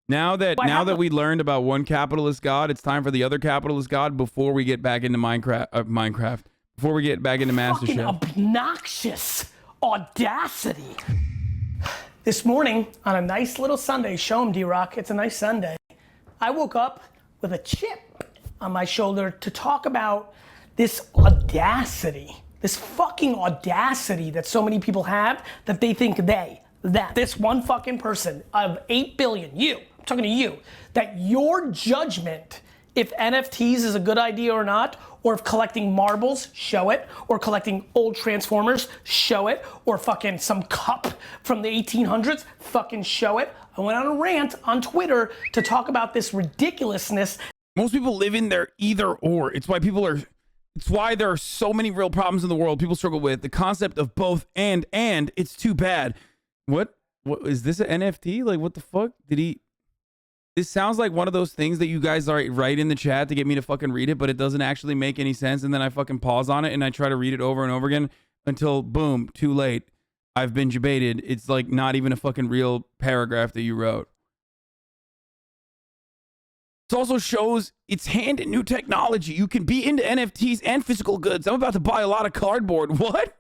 Now that we learned about one capitalist god, it's time for the other capitalist god before we get back into Minecraft. Before we get back into Fucking MasterChef. obnoxious audacity. This morning, on a nice little Sunday, show 'em D-Rock, it's a nice Sunday. I woke up with a chip on my shoulder to talk about this audacity, this fucking audacity that so many people have, that they think that this one fucking person of 8 billion, you, I'm talking to you, that your judgment if NFTs is a good idea or not, or if collecting marbles, show it, or collecting old Transformers, show it, or fucking some cup from the 1800s, fucking show it. I went on a rant on Twitter to talk about this ridiculousness. Most people live in their either or. It's why there are so many real problems in the world people struggle with. The concept of both and it's too bad. What is this, an NFT? Like, what the fuck? This sounds like one of those things that you guys are write in the chat to get me to fucking read it, but it doesn't actually make any sense. And then I fucking pause on it and I try to read it over and over again until boom, too late. I've been debated. It's like not even a fucking real paragraph that you wrote. It also shows its hand in new technology. You can be into NFTs and physical goods. I'm about to buy a lot of cardboard. What?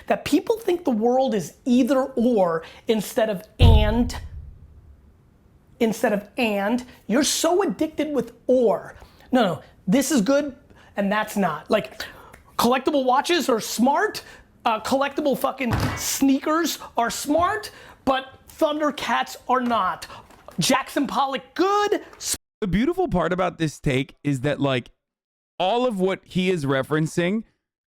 That people think the world is either or instead of and. You're so addicted with or. No, this is good and that's not. Like, collectible watches are smart, collectible fucking sneakers are smart, but Thundercats are not. Jackson Pollock good. The beautiful part about this take is that, like, all of what he is referencing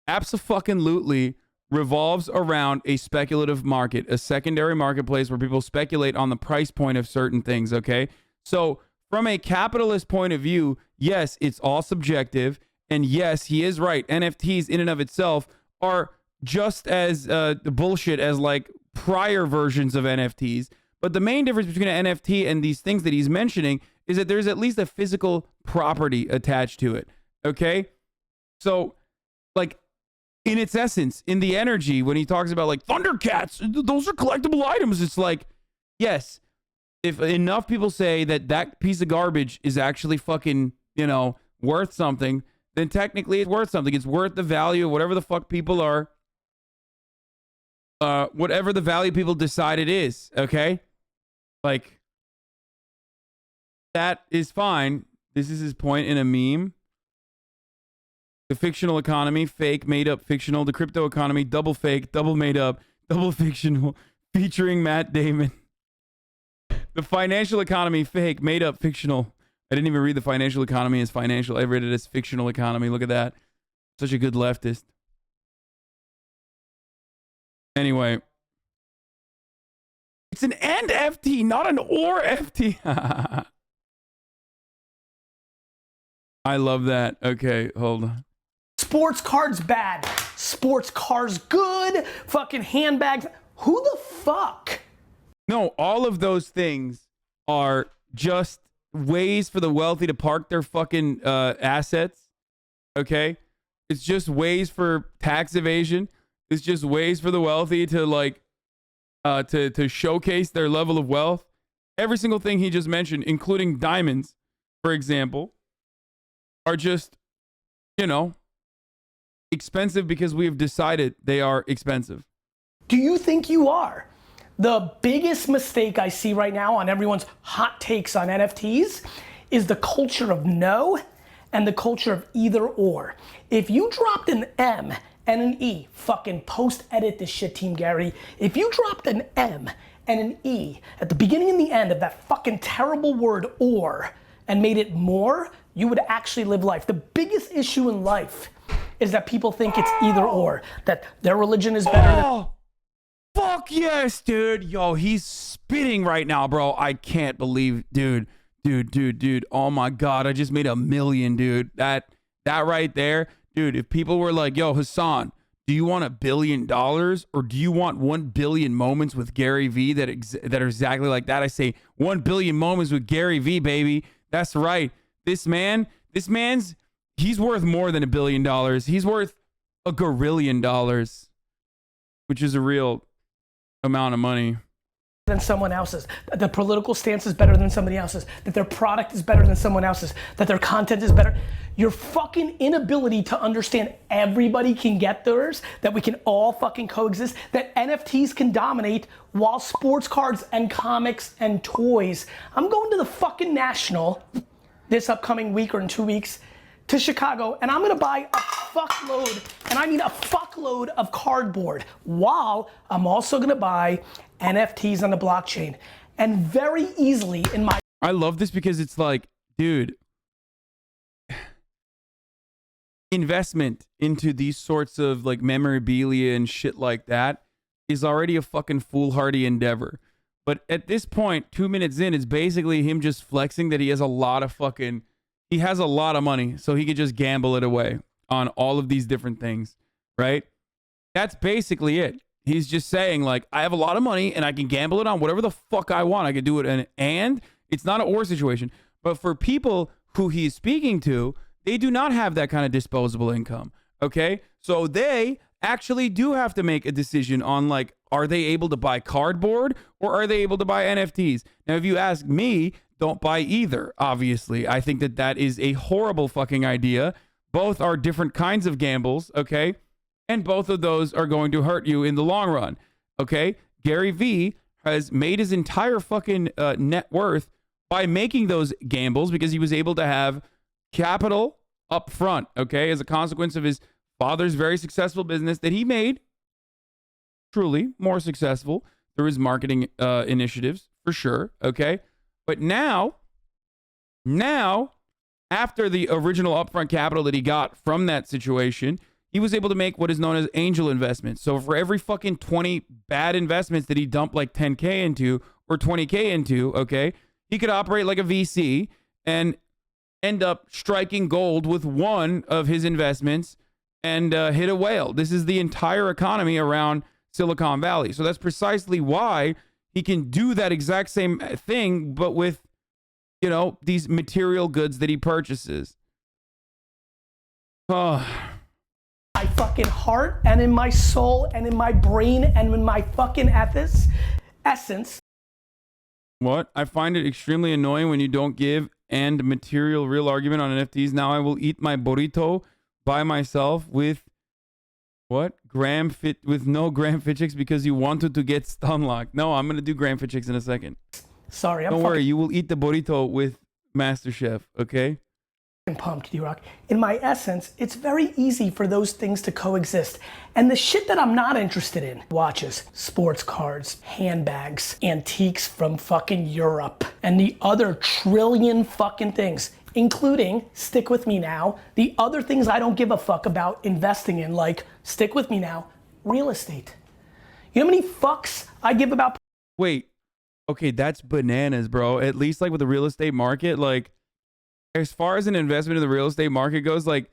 abso-fucking-lutely revolves around a speculative market, a secondary marketplace where people speculate on the price point of certain things, okay? So from a capitalist point of view, yes, it's all subjective, and yes, he is right. NFTs in and of itself are just as bullshit as like prior versions of NFTs. But the main difference between an NFT and these things that he's mentioning is that there's at least a physical property attached to it, okay? So, like, in its essence, in the energy, when he talks about like Thundercats, those are collectible items. It's like, yes, if enough people say that that piece of garbage is actually fucking, worth something, then technically it's worth something. It's worth the value of whatever the fuck people are, whatever the value people decide it is, okay? Like, that is fine. This is his point in a meme. The fictional economy, fake, made up, fictional. The crypto economy, double fake, double made up, double fictional, featuring Matt Damon. The financial economy, fake, made up, fictional. I didn't even read the financial economy as financial. I read it as fictional economy. Look at that. Such a good leftist. Anyway. It's an and FT, not an or FT. I love that. Okay, hold on. Sports cards bad, sports cars good, fucking handbags. Who the fuck? No, all of those things are just ways for the wealthy to park their fucking assets. Okay? It's just ways for tax evasion. It's just ways for the wealthy to like to showcase their level of wealth. Every single thing he just mentioned, including diamonds, for example, are just, expensive because we have decided they are expensive. Do you think you are? The biggest mistake I see right now on everyone's hot takes on NFTs is the culture of no and the culture of either or. If you dropped an M and an E, fucking post-edit this shit, Team Gary. If you dropped an M and an E at the beginning and the end of that fucking terrible word or and made it more, you would actually live life. The biggest issue in life is that people think it's either or, that their religion is better. Fuck yes, dude. Yo, he's spitting right now, bro. I can't believe, dude. Oh my God, I just made $1 million, dude. That right there, dude. If people were like, yo, Hasan, do you want $1 billion or do you want 1 billion moments with Gary Vee that are exactly like that? I say 1 billion moments with Gary Vee, baby. That's right. This man's he's worth more than $1 billion. He's worth $1 gorillion, which is a real amount of money. than someone else's, that their political stance is better than somebody else's, that their product is better than someone else's, that their content is better. Your fucking inability to understand everybody can get theirs, that we can all fucking coexist, that NFTs can dominate while sports cards and comics and toys. I'm going to the fucking National this upcoming week or in 2 weeks to Chicago, and I'm gonna buy a fuckload, and I mean a fuckload of cardboard, while I'm also gonna buy NFTs on the blockchain. And very easily in my... I love this because it's like, dude, investment into these sorts of like memorabilia and shit like that is already a fucking foolhardy endeavor. But at this point, 2 minutes in, it's basically him just flexing that he has a lot of fucking... He has a lot of money, so he could just gamble it away on all of these different things, right? That's basically it. He's just saying, like, I have a lot of money and I can gamble it on whatever the fuck I want. I can do it. And it's not an or situation. But for people who he's speaking to, they do not have that kind of disposable income, okay? So they actually do have to make a decision on, like, are they able to buy cardboard or are they able to buy NFTs? Now, if you ask me, don't buy either, obviously. I think that that is a horrible fucking idea. Both are different kinds of gambles, okay? And both of those are going to hurt you in the long run, okay? Gary Vee has made his entire fucking net worth by making those gambles because he was able to have capital up front, okay? As a consequence of his father's very successful business that he made truly more successful through his marketing initiatives, for sure, okay? But now, after the original upfront capital that he got from that situation, he was able to make what is known as angel investments. So for every fucking 20 bad investments that he dumped like 10K into or 20K into, okay, he could operate like a VC and end up striking gold with one of his investments and hit a whale. This is the entire economy around Silicon Valley. So that's precisely why he can do that exact same thing, but with, you know, these material goods that he purchases. Oh. My fucking heart and in my soul and in my brain and in my fucking essence. What? I find it extremely annoying when you don't give and material real argument on NFTs. Now I will eat my burrito by myself with what? With no gram fit chicks because you wanted to get stun locked. No, I'm gonna do gram fit chicks in a second. Sorry, don't worry, you will eat the burrito with Master Chef, okay? Pumped, D-Rock. In my essence, it's very easy for those things to coexist. And the shit that I'm not interested in, watches, sports cards, handbags, antiques from fucking Europe, and the other trillion fucking things, including, stick with me now, the other things I don't give a fuck about investing in, like, stick with me now, real estate. You know how many fucks I give about... Wait, okay, that's bananas, bro. At least like with the real estate market, like, as far as an investment in the real estate market goes, like,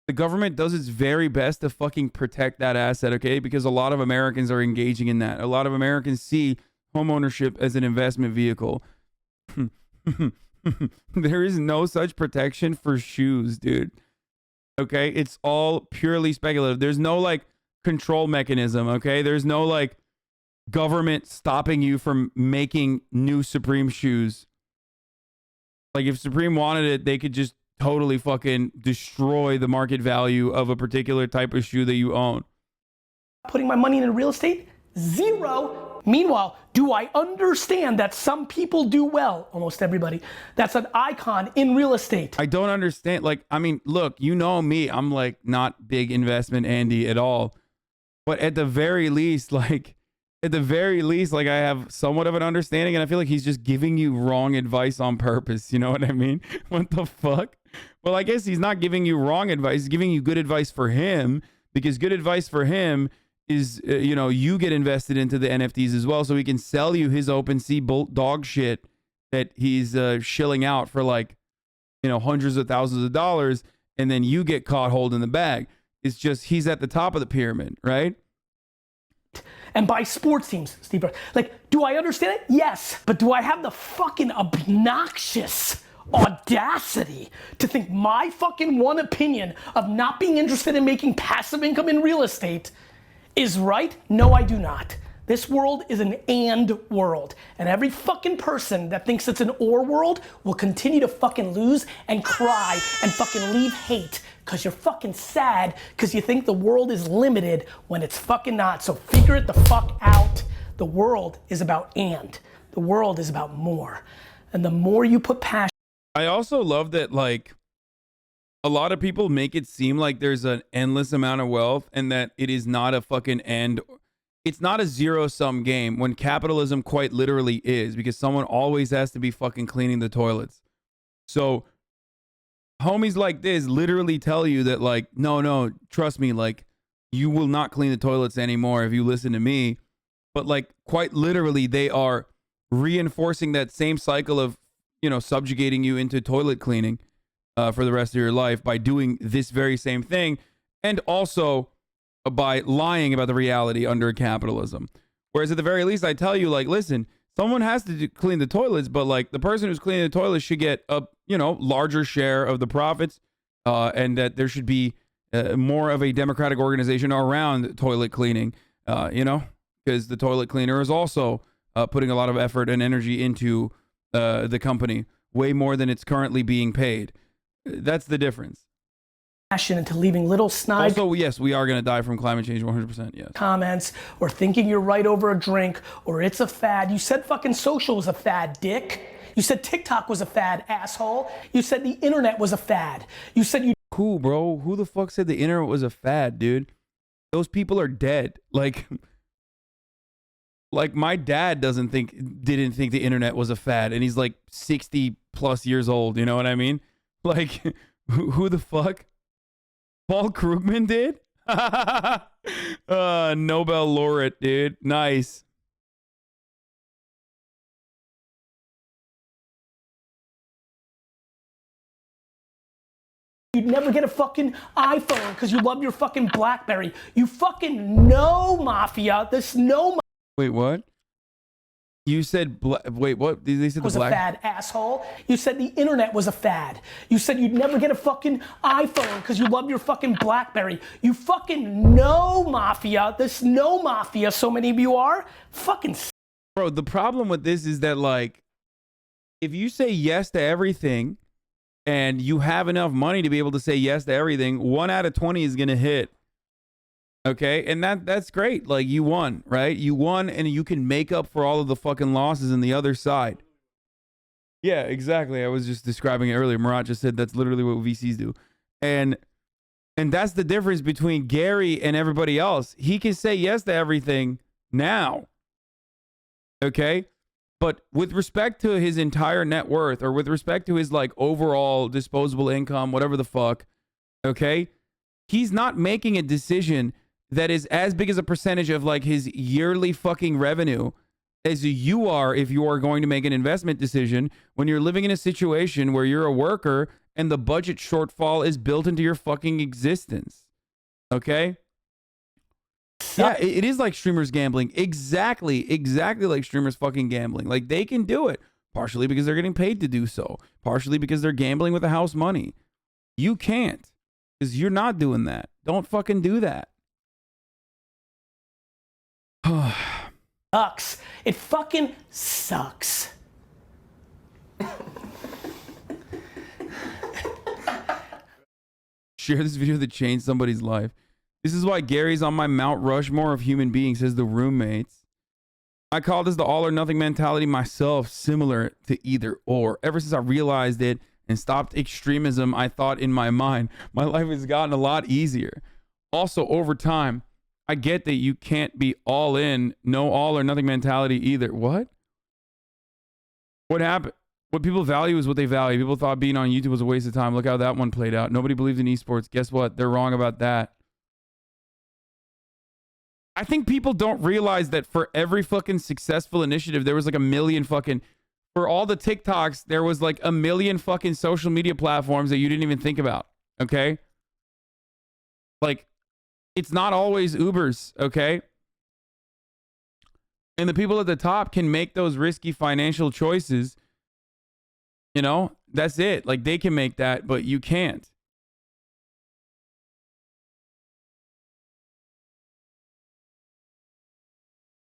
the government does its very best to fucking protect that asset, okay? Because a lot of Americans are engaging in that. A lot of Americans see homeownership as an investment vehicle. There is no such protection for shoes, dude. Okay? It's all purely speculative. There's no, like, control mechanism, okay? There's no, like, government stopping you from making new Supreme shoes. Like, if Supreme wanted it, they could just totally fucking destroy the market value of a particular type of shoe that you own. Putting my money into real estate? Zero. Meanwhile, do I understand that some people do well? Almost everybody. That's an icon in real estate. I don't understand. Like, I mean, look, you know me. I'm, like, not big investment Andy at all. But at the very least, like... At the very least, like, I have somewhat of an understanding, and I feel like he's just giving you wrong advice on purpose. You know what I mean? What the fuck? Well, I guess he's not giving you wrong advice. He's giving you good advice for him, because good advice for him is, you know, you get invested into the NFTs as well, so he can sell you his OpenSea dog shit that he's shilling out for, like, you know, hundreds of thousands of dollars, and then you get caught holding the bag. It's just he's at the top of the pyramid, right? And buy sports teams, Steve. Like, do I understand it? Yes. But do I have the fucking obnoxious audacity to think my fucking one opinion of not being interested in making passive income in real estate is right? No, I do not. This world is an and world. And every fucking person that thinks it's an or world will continue to fucking lose and cry and fucking leave hate because you're fucking sad because you think the world is limited when it's fucking not. So figure it the fuck out. The world is about and. The world is about more. And the more you put passion. I also love that, like, a lot of people make it seem like there's an endless amount of wealth and that it is not a fucking end. It's not a zero-sum game when capitalism quite literally is, because someone always has to be fucking cleaning the toilets. So homies like this literally tell you that, like, no, trust me, like, you will not clean the toilets anymore if you listen to me. But, like, quite literally, they are reinforcing that same cycle of, you know, subjugating you into toilet cleaning for the rest of your life by doing this very same thing, and also by lying about the reality under capitalism. Whereas at the very least, I tell you, like, listen, someone has to clean the toilets, but, like, the person who's cleaning the toilets should get a, you know, larger share of the profits, and that there should be more of a democratic organization around toilet cleaning, you know, because the toilet cleaner is also putting a lot of effort and energy into the company, way more than it's currently being paid. That's the difference. Into leaving little snide also, yes, we are going to die from climate change 100%. Yes. Comments or thinking you're right over a drink or it's a fad. You said fucking social was a fad, dick. You said TikTok was a fad, asshole. You said the internet was a fad. You said you. Cool, bro. Who the fuck said the internet was a fad, dude? Those people are dead. Like my dad didn't think the internet was a fad, and he's like 60 plus years old. You know what I mean? Like, who the fuck? Paul Krugman did? Nobel laureate, dude. Nice. You'd never get a fucking iPhone because you love your fucking BlackBerry. You fucking know, Mafia. This no. Wait, what? You said, wait, what? They said was a fad, asshole. You said the internet was a fad. You said you'd never get a fucking iPhone because you love your fucking BlackBerry. You fucking know, Mafia. This no Mafia, so many of you are. Fucking. Bro, the problem with this is that, like, if you say yes to everything and you have enough money to be able to say yes to everything, 1 out of 20 is going to hit. Okay, and that's great. Like, you won, right? You won, and you can make up for all of the fucking losses on the other side. Yeah, exactly. I was just describing it earlier. Murat just said that's literally what VCs do. And that's the difference between Gary and everybody else. He can say yes to everything now. Okay? But with respect to his entire net worth, or with respect to his, like, overall disposable income, whatever the fuck, okay? He's not making a decision that is as big as a percentage of, like, his yearly fucking revenue as you are if you are going to make an investment decision when you're living in a situation where you're a worker and the budget shortfall is built into your fucking existence. Okay? Yeah, it is like streamers gambling. Exactly like streamers fucking gambling. Like, they can do it, partially because they're getting paid to do so, partially because they're gambling with the house money. You can't, because you're not doing that. Don't fucking do that. Sucks. It fucking sucks. Share this video that changed somebody's life. This is why Gary's on my Mount Rushmore of human beings, says the roommates. I call this the all or nothing mentality myself, similar to either or. Ever since I realized it and stopped extremism, I thought in my mind, my life has gotten a lot easier. Also, over time, I get that you can't be all in, no all or nothing mentality either. What? What happened? What people value is what they value. People thought being on YouTube was a waste of time. Look how that one played out. Nobody believed in esports. Guess what? They're wrong about that. I think people don't realize that for every fucking successful initiative, there was like a million fucking, for all the TikToks, there was like a million fucking social media platforms that you didn't even think about. Okay? Like, it's not always Ubers, okay? And the people at the top can make those risky financial choices. You know, that's it. Like, they can make that, but you can't.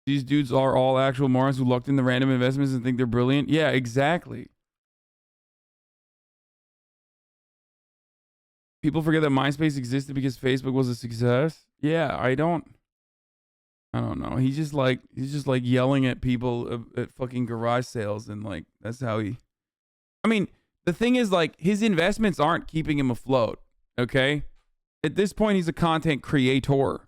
These dudes are all actual morons who lucked in the random investments and think they're brilliant. Yeah, exactly. People forget that MySpace existed because Facebook was a success. Yeah, I don't know. He's just like yelling at people at fucking garage sales, and like that's how he. I mean, the thing is, like, his investments aren't keeping him afloat. Okay, at this point, he's a content creator.